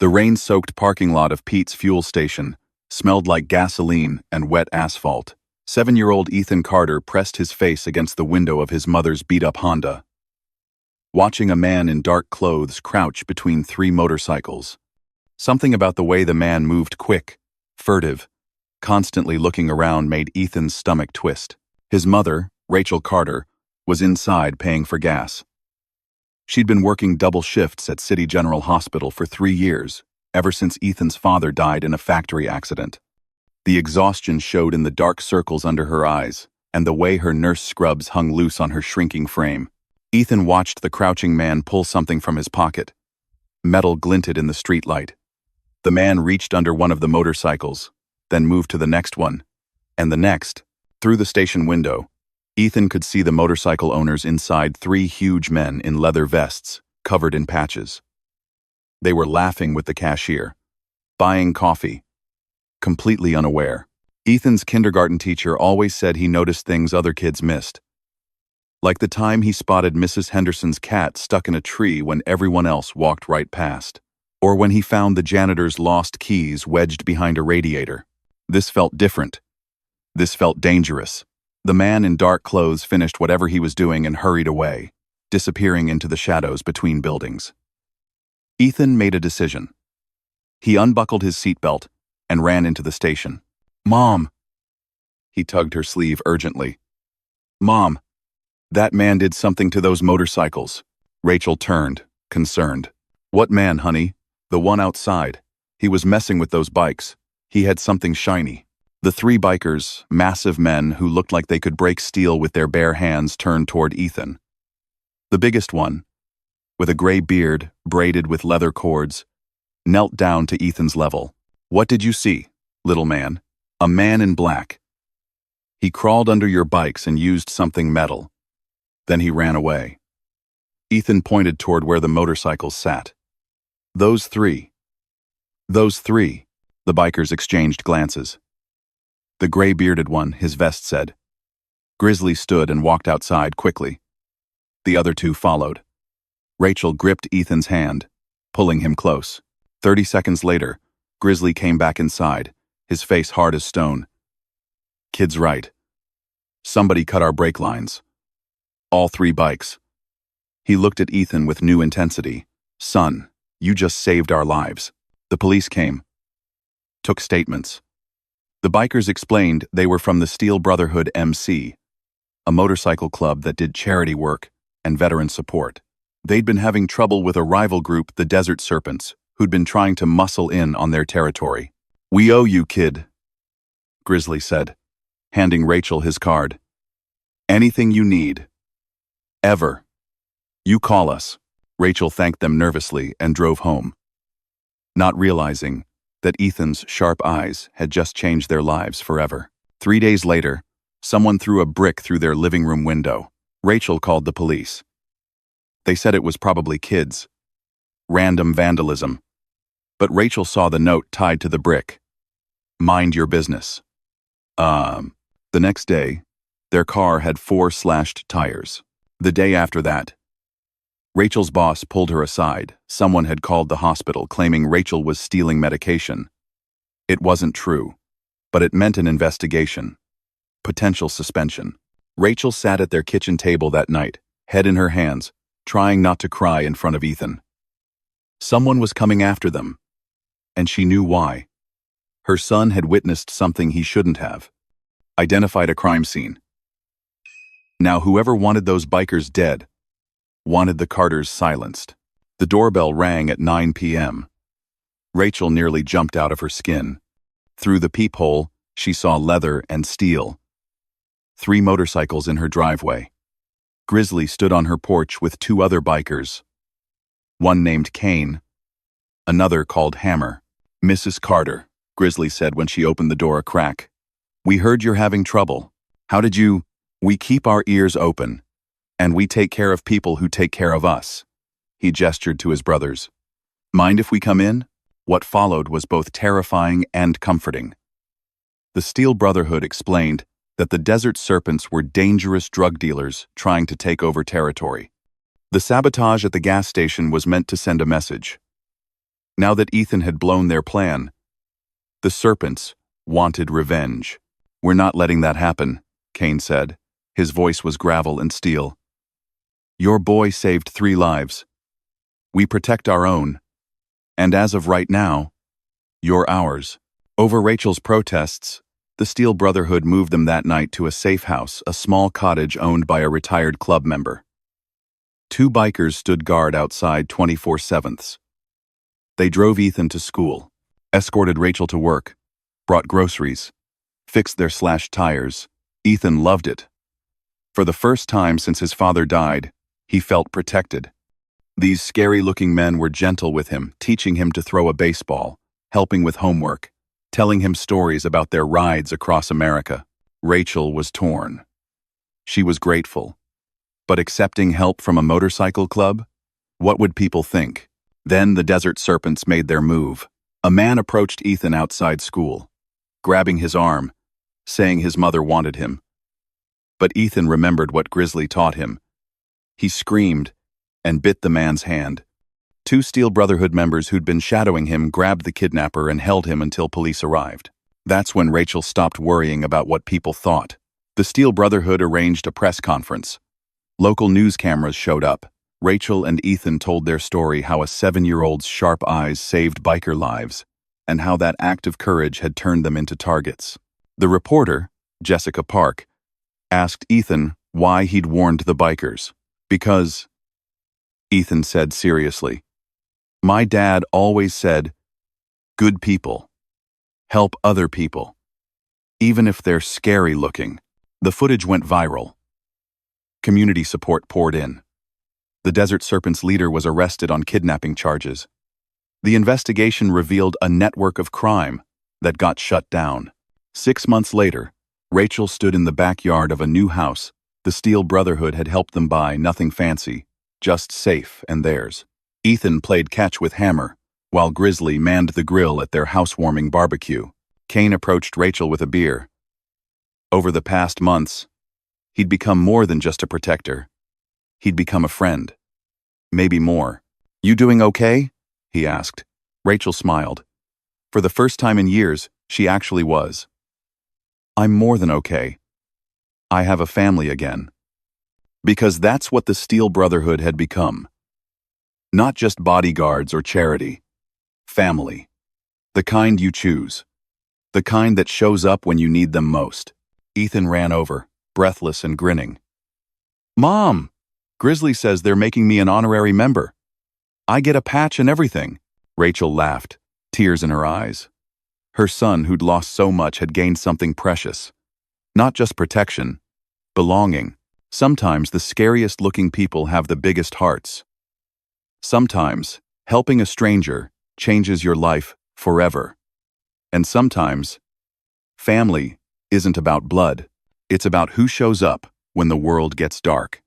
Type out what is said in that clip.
The rain-soaked parking lot of Pete's fuel station smelled like gasoline and wet asphalt. 7-year-old Ethan Carter pressed his face against the window of his mother's beat-up Honda, watching a man in dark clothes crouch between 3 motorcycles. Something about the way the man moved quick, furtive, constantly looking around made Ethan's stomach twist. His mother, Rachel Carter, was inside paying for gas. She'd been working double shifts at City General Hospital for 3 years, ever since Ethan's father died in a factory accident. The exhaustion showed in the dark circles under her eyes, and the way her nurse scrubs hung loose on her shrinking frame. Ethan watched the crouching man pull something from his pocket. Metal glinted in the streetlight. The man reached under one of the motorcycles, then moved to the next one, and the next. Through the station window, Ethan could see the motorcycle owners inside 3 huge men in leather vests, covered in patches. They were laughing with the cashier, buying coffee, completely unaware. Ethan's kindergarten teacher always said he noticed things other kids missed. Like the time he spotted Mrs. Henderson's cat stuck in a tree when everyone else walked right past. Or when he found the janitor's lost keys wedged behind a radiator. This felt different. This felt dangerous. The man in dark clothes finished whatever he was doing and hurried away, disappearing into the shadows between buildings. Ethan made a decision. He unbuckled his seatbelt and ran into the station. "Mom!" He tugged her sleeve urgently. "Mom, that man did something to those motorcycles." Rachel turned, concerned. "What man, honey?" "The one outside. He was messing with those bikes. He had something shiny." The 3 bikers, massive men who looked like they could break steel with their bare hands, turned toward Ethan. The biggest one, with a gray beard braided with leather cords, knelt down to Ethan's level. "What did you see, little man?" "A man in black. He crawled under your bikes and used something metal. Then he ran away." Ethan pointed toward where the motorcycles sat. Those three. The bikers exchanged glances. The gray-bearded one, his vest said. Grizzly stood and walked outside quickly. The other 2 followed. Rachel gripped Ethan's hand, pulling him close. 30 seconds later, Grizzly came back inside, his face hard as stone. "Kid's right. Somebody cut our brake lines. All 3 bikes." He looked at Ethan with new intensity. "Son, you just saved our lives." The police came. Took statements. The bikers explained they were from the Steel Brotherhood MC, a motorcycle club that did charity work and veteran support. They'd been having trouble with a rival group, the Desert Serpents, who'd been trying to muscle in on their territory. "We owe you, kid," Grizzly said, handing Rachel his card. "Anything you need. Ever. You call us." Rachel thanked them nervously and drove home, not realizing that Ethan's sharp eyes had just changed their lives forever. 3 days later, someone threw a brick through their living room window. Rachel called the police. They said it was probably kids. Random vandalism. But Rachel saw the note tied to the brick. "Mind your business." The next day, their car had 4 slashed tires. The day after that, Rachel's boss pulled her aside. Someone had called the hospital claiming Rachel was stealing medication. It wasn't true, but it meant an investigation. Potential suspension. Rachel sat at their kitchen table that night, head in her hands, trying not to cry in front of Ethan. Someone was coming after them, and she knew why. Her son had witnessed something he shouldn't have. Identified a crime scene. Now whoever wanted those bikers dead wanted the Carters silenced. The doorbell rang at 9 p.m. Rachel nearly jumped out of her skin. Through the peephole, she saw leather and steel. 3 motorcycles in her driveway. Grizzly stood on her porch with 2 other bikers. One named Kane, another called Hammer. "Mrs. Carter," Grizzly said when she opened the door a crack. "We heard you're having trouble. How did you—" "We keep our ears open. And we take care of people who take care of us." He gestured to his brothers. "Mind if we come in?" What followed was both terrifying and comforting. The Steel Brotherhood explained that the Desert Serpents were dangerous drug dealers trying to take over territory. The sabotage at the gas station was meant to send a message. Now that Ethan had blown their plan, the serpents wanted revenge. "We're not letting that happen," Cain said. His voice was gravel and steel. "Your boy saved 3 lives. We protect our own. And as of right now, you're ours." Over Rachel's protests, the Steel Brotherhood moved them that night to a safe house, a small cottage owned by a retired club member. 2 bikers stood guard outside 24/7. They drove Ethan to school, escorted Rachel to work, brought groceries, fixed their slashed tires. Ethan loved it. For the first time since his father died, he felt protected. These scary-looking men were gentle with him, teaching him to throw a baseball, helping with homework, telling him stories about their rides across America. Rachel was torn. She was grateful. But accepting help from a motorcycle club? What would people think? Then the Desert Serpents made their move. A man approached Ethan outside school, grabbing his arm, saying his mother wanted him. But Ethan remembered what Grizzly taught him. He screamed and bit the man's hand. 2 Steel Brotherhood members who'd been shadowing him grabbed the kidnapper and held him until police arrived. That's when Rachel stopped worrying about what people thought. The Steel Brotherhood arranged a press conference. Local news cameras showed up. Rachel and Ethan told their story, how a 7-year-old's sharp eyes saved biker lives, and how that act of courage had turned them into targets. The reporter, Jessica Park, asked Ethan why he'd warned the bikers. "Because," Ethan said seriously, "my dad always said, good people help other people, even if they're scary looking." The footage went viral. Community support poured in. The Desert Serpents leader was arrested on kidnapping charges. The investigation revealed a network of crime that got shut down. 6 months later, Rachel stood in the backyard of a new house the Steel Brotherhood had helped them buy. Nothing fancy, just safe and theirs. Ethan played catch with Hammer, while Grizzly manned the grill at their housewarming barbecue. Cain approached Rachel with a beer. Over the past months, he'd become more than just a protector. He'd become a friend. Maybe more. "You doing okay?" he asked. Rachel smiled. For the first time in years, she actually was. "I'm more than okay. I have a family again." Because that's what the Steel Brotherhood had become. Not just bodyguards or charity. Family. The kind you choose. The kind that shows up when you need them most. Ethan ran over, breathless and grinning. "Mom! Grizzly says they're making me an honorary member. I get a patch and everything." Rachel laughed, tears in her eyes. Her son, who'd lost so much, had gained something precious. Not just protection, belonging. Sometimes the scariest-looking people have the biggest hearts. Sometimes, helping a stranger changes your life forever. And sometimes, family isn't about blood. It's about who shows up when the world gets dark.